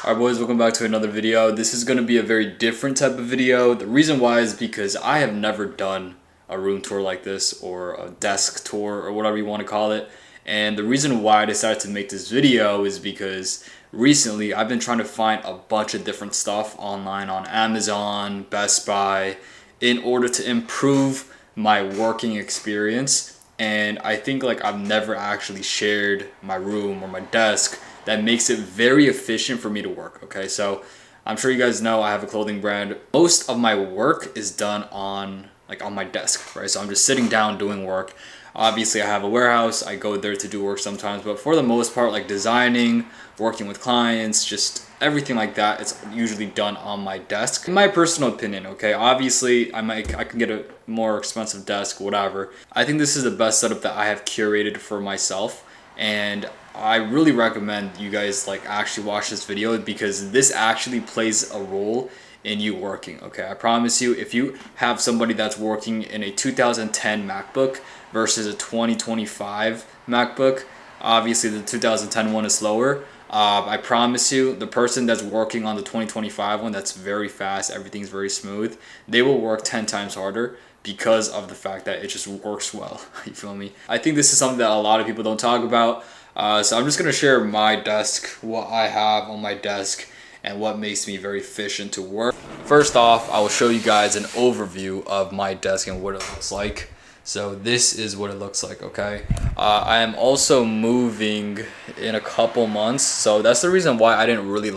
Alright boys, welcome back to another video. This is going to be a very different type of video. The reason why is because I have never done a room tour like this, or a desk tour, or whatever you want to call it. And the reason why I decided to make this video is because recently I've been trying to find a bunch of different stuff online on Amazon, Best Buy, in order to improve my working experience. And I think I've never actually shared my room or my desk that makes it very efficient for me to work. Okay, so I'm sure you guys know I have a clothing brand. Most of my work is done on my desk, right? So I'm just sitting down doing work. Obviously I have a warehouse, I go there to do work sometimes, but for the most part, designing, working with clients, just everything like that, it's usually done on my desk. In my personal opinion, okay, obviously I can get a more expensive desk, whatever. I think this is the best setup that I have curated for myself, and I really recommend you guys actually watch this video, because this actually plays a role in you working. Okay, I promise you, if you have somebody that's working in a 2010 MacBook versus a 2025 MacBook, obviously the 2010 one is slower. I promise you, the person that's working on the 2025 one, that's very fast, everything's very smooth, they will work 10 times harder because of the fact that it just works well. You feel me? I think this is something that a lot of people don't talk about. So I'm just gonna share my desk, what I have on my desk, and what makes me very efficient to work. First off, I will show you guys an overview of my desk and what it looks like. So this is what it looks like, okay? I am also moving in a couple months, so that's the reason why I didn't really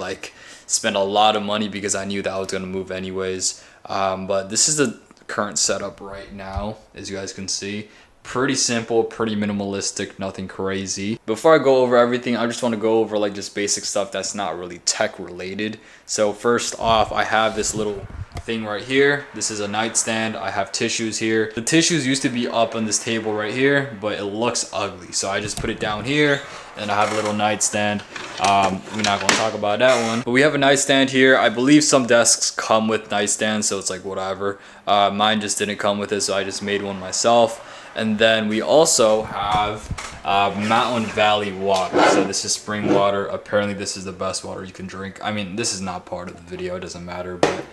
spend a lot of money, because I knew that I was gonna move anyways. But this is the current setup right now, as you guys can see. Pretty simple, pretty minimalistic, nothing crazy. Before I go over everything, I just want to go over just basic stuff that's not really tech related. So first off, I have this little thing right here. This is a nightstand. I have tissues here. The tissues used to be up on this table right here, but it looks ugly, so I just put it down here, and I have a little nightstand. We're not going to talk about that one, but we have a nightstand here. I believe some desks come with nightstands, so it's whatever. Mine just didn't come with it, so I just made one myself. And then we also have Mountain Valley water. So this is spring water. Apparently this is the best water you can drink. I mean, this is not part of the video, it doesn't matter. But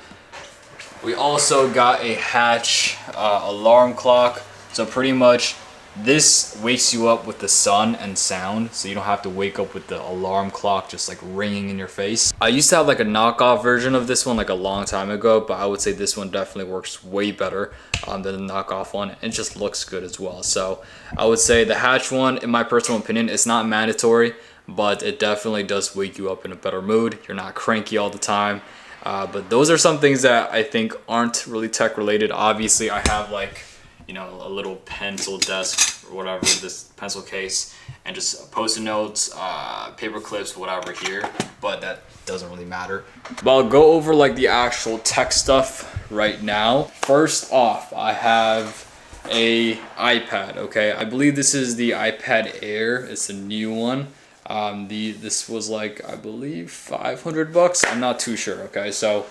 we also got a Hatch alarm clock. So pretty much this wakes you up with the sun and sound, so you don't have to wake up with the alarm clock just ringing in your face. I used to have a knockoff version of this one a long time ago, but I would say this one definitely works way better than the knockoff one. It just looks good as well. So I would say the Hatch one, in my personal opinion, it's not mandatory, but it definitely does wake you up in a better mood. You're not cranky all the time. But those are some things that I think aren't really tech related. Obviously I have a little pencil desk or whatever, this pencil case, and just post-it notes, paper clips, whatever here, but that doesn't really matter. But I'll go over the actual tech stuff right now. First off, I have a iPad, okay? I believe this is the iPad Air. It's a new one. This was I believe 500 bucks. I'm not too sure, okay? So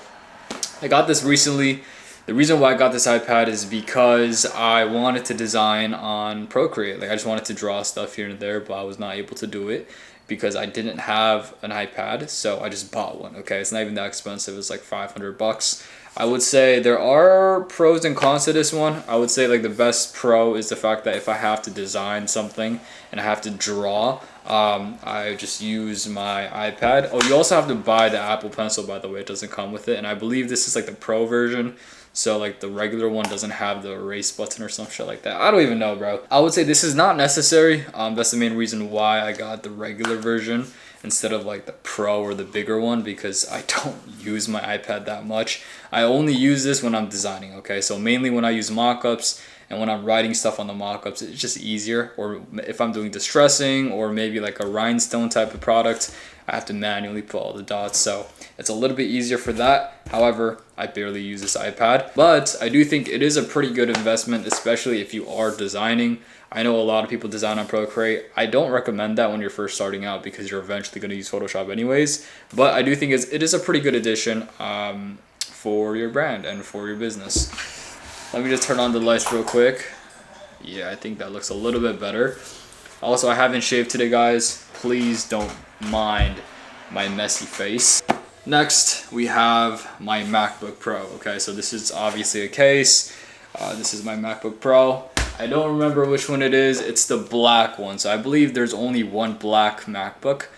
I got this recently. The reason why I got this iPad is because I wanted to design on Procreate. I just wanted to draw stuff here and there, but I was not able to do it because I didn't have an iPad, so I just bought one, okay? It's not even that expensive. It's 500 bucks. I would say there are pros and cons to this one. I would say the best pro is the fact that if I have to design something and I have to draw, I just use my iPad. Oh, you also have to buy the Apple Pencil, by the way. It doesn't come with it, and I believe this is the pro version. So the regular one doesn't have the erase button or some shit like that. I don't even know, bro. I would say this is not necessary. That's the main reason why I got the regular version instead of the pro or the bigger one, because I don't use my iPad that much. I only use this when I'm designing, okay? So mainly when I use mockups and when I'm writing stuff on the mockups, it's just easier. Or if I'm doing distressing or maybe a rhinestone type of product, I have to manually put all the dots, so it's a little bit easier for that. However, I barely use this iPad, but I do think it is a pretty good investment, especially if you are designing. I know a lot of people design on Procreate. I don't recommend that when you're first starting out, because you're eventually going to use Photoshop anyways, but I do think it is a pretty good addition for your brand and for your business. Let me just turn on the lights real quick. Yeah, I think that looks a little bit better. Also, I haven't shaved today, guys. Please don't mind my messy face. Next, we have my MacBook Pro. Okay, so this is obviously a case. This is my MacBook Pro. I don't remember which one it is. It's the black one. So I believe there's only one black MacBook.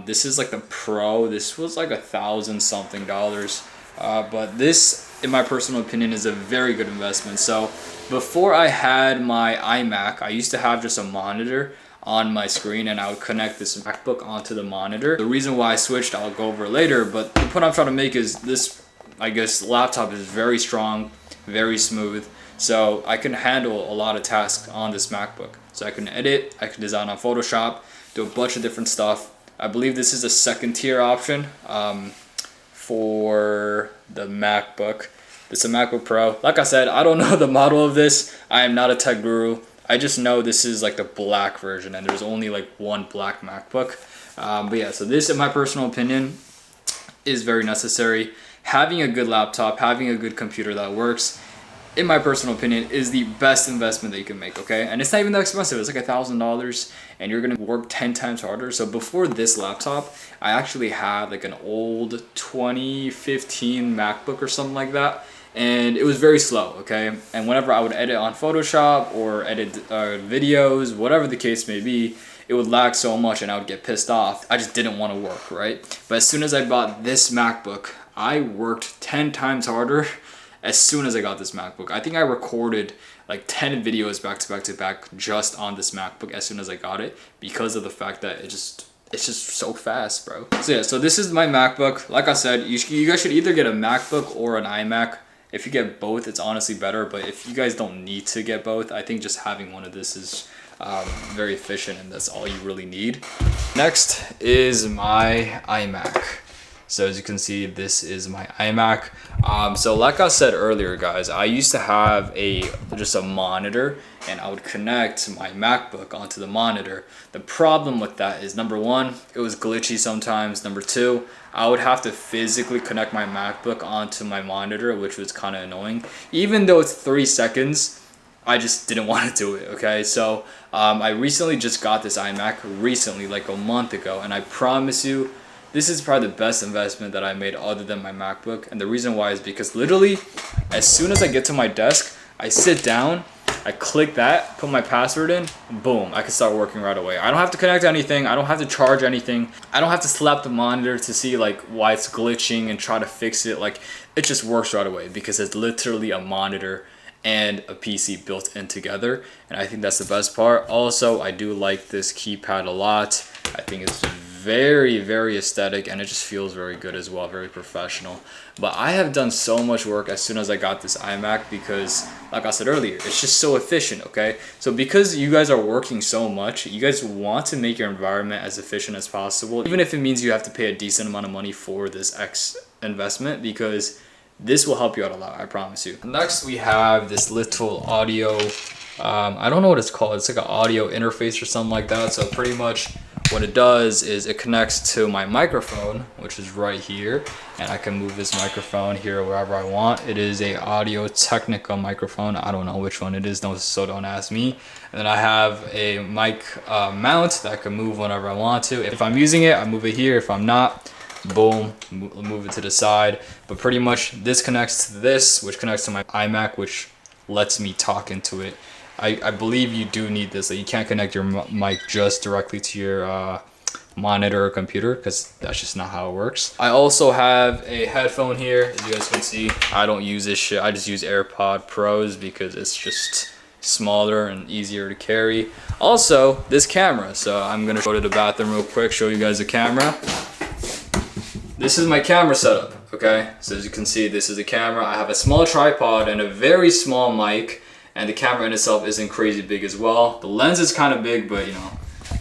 This is like the Pro. This was like $1,000 something. But this, in my personal opinion, is a very good investment. So before I had my iMac, I used to have just a monitor on my screen, and I would connect this MacBook onto the monitor. The reason why I switched, I'll go over later, but the point I'm trying to make is this, I guess, laptop is very strong, very smooth, so I can handle a lot of tasks on this MacBook. So I can edit, I can design on Photoshop, do a bunch of different stuff. I believe this is a second tier option for the MacBook. It's a MacBook Pro. Like I said, I don't know the model of this. I am not a tech guru. I just know this is like the black version, and there's only like one black MacBook. But yeah, so this, in my personal opinion, is very necessary. Having a good laptop, having a good computer that works, in my personal opinion, is the best investment that you can make, okay? And it's not even that expensive. It's like $1,000, and you're gonna work 10 times harder. So before this laptop, I actually had like an old 2015 MacBook or something like that. And it was very slow, okay? And whenever I would edit on Photoshop or edit videos, whatever the case may be, it would lag so much and I would get pissed off. I just didn't want to work, right? But as soon as I bought this MacBook, I worked 10 times harder as soon as I got this MacBook. I think I recorded like 10 videos back to back to back just on this MacBook as soon as I got it, because of the fact that it's just so fast, bro. So yeah, so this is my MacBook. Like I said, you guys should either get a MacBook or an iMac. If you get both, it's honestly better, but if you guys don't need to get both, I think just having one of this is very efficient, and that's all you really need. Next is my iMac. So as you can see, this is my iMac. So like I said earlier, guys, I used to have just a monitor, and I would connect my MacBook onto the monitor. The problem with that is, number one, it was glitchy sometimes. Number two, I would have to physically connect my MacBook onto my monitor, which was kind of annoying. Even though it's 3 seconds, I just didn't want to do it, okay? So I recently just got this iMac, like a month ago, and I promise you, this is probably the best investment that I made other than my MacBook. And the reason why is because literally, as soon as I get to my desk, I sit down, I click that, put my password in, boom, I can start working right away. I don't have to connect anything, I don't have to charge anything, I don't have to slap the monitor to see like why it's glitching and try to fix it. Like, it just works right away because it's literally a monitor and a PC built in together, and I think that's the best part. Also, I do like this keypad a lot. I think it's very, very aesthetic, and it just feels very good as well, very professional. But I have done so much work as soon as I got this iMac because, like I said earlier, it's just so efficient, okay? So because you guys are working so much, you guys want to make your environment as efficient as possible, even if it means you have to pay a decent amount of money for this X investment, because this will help you out a lot, I promise you. Next, we have this little audio, I don't know what it's called. It's like an audio interface or something like that. So pretty much what it does is it connects to my microphone, which is right here, and I can move this microphone here wherever I want. It is a Audio Technica microphone. I don't know which one it is, so don't ask me. And then I have a mic mount that I can move whenever I want to. If I'm using it, I move it here. If I'm not, boom, move it to the side. But pretty much this connects to this, which connects to my iMac, which lets me talk into it. I believe you do need this. Like, you can't connect your mic just directly to your monitor or computer, because that's just not how it works. I also have a headphone here. As you guys can see, I don't use this shit. I just use AirPod Pros because it's just smaller and easier to carry. Also, this camera. So I'm gonna go to the bathroom real quick, show you guys the camera. This is my camera setup, okay? So as you can see, this is a camera. I have a small tripod and a very small mic, and the camera in itself isn't crazy big as well. The lens is kind of big, but you know,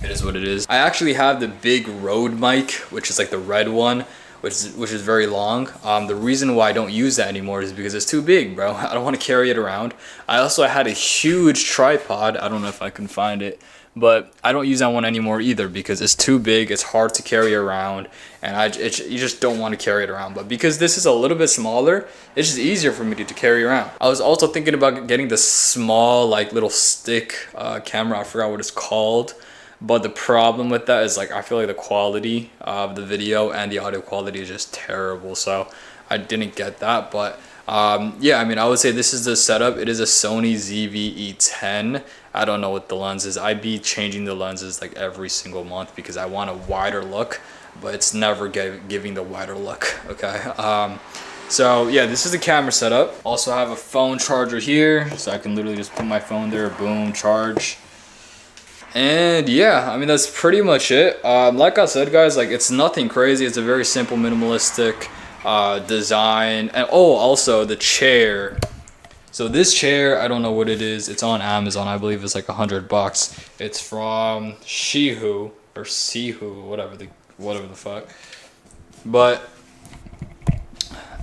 it is what it is. I actually have the big Rode mic, which is like the red one, which is very long. The reason why I don't use that anymore is because it's too big, bro. I don't want to carry it around. I also had a huge tripod. I don't know if I can find it, but I don't use that one anymore either because it's too big. It's hard to carry around, and you just don't want to carry it around. But because this is a little bit smaller, it's just easier for me to carry around. I was also thinking about getting the small, like, little stick camera. I forgot what it's called. But the problem with that is like I feel like the quality of the video and the audio quality is just terrible. So I didn't get that. But yeah, I mean, I would say this is the setup. It is a Sony ZV-E10. I don't know what the lens is. I'd be changing the lenses like every single month because I want a wider look, but it's never giving the wider look. Okay. So yeah, this is the camera setup. Also I have a phone charger here, so I can literally just put my phone there, boom, charge. And yeah, I mean, that's pretty much it. Like I said, guys, like it's nothing crazy. It's a very simple, minimalistic design. And oh, also the chair. So this chair, I don't know what it is. It's on Amazon. I believe it's like $100. It's from Shihu or Sihu, whatever the fuck. But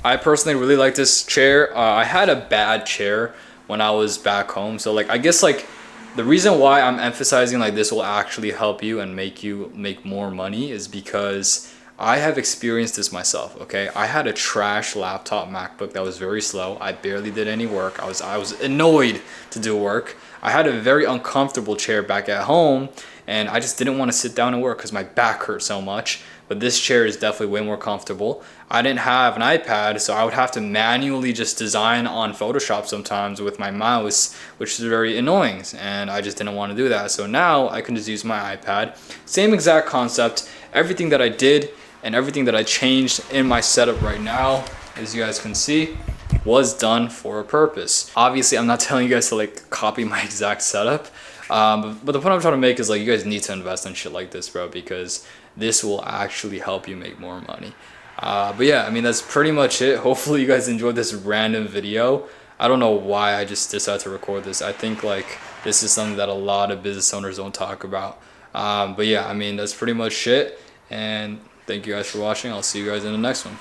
I personally really like this chair. I had a bad chair when I was back home. So like, I guess like the reason why I'm emphasizing like this will actually help you and make you make more money is because I have experienced this myself. Okay, I had a trash laptop MacBook that was very slow. I barely did any work. I was annoyed to do work. I had a very uncomfortable chair back at home, and I just didn't want to sit down and work because my back hurt so much. But this chair is definitely way more comfortable. I didn't have an iPad, so I would have to manually just design on Photoshop sometimes with my mouse, which is very annoying, and I just didn't want to do that. So now I can just use my iPad. Same exact concept. Everything that I did and everything that I changed in my setup right now, as you guys can see, was done for a purpose. Obviously, I'm not telling you guys to like copy my exact setup, but the point I'm trying to make is like you guys need to invest in shit like this, bro, because this will actually help you make more money. But yeah, I mean, that's pretty much it. Hopefully you guys enjoyed this random video. I don't know why I just decided to record this. I think like this is something that a lot of business owners don't talk about. But yeah, I mean, that's pretty much it. And thank you guys for watching. I'll see you guys in the next one.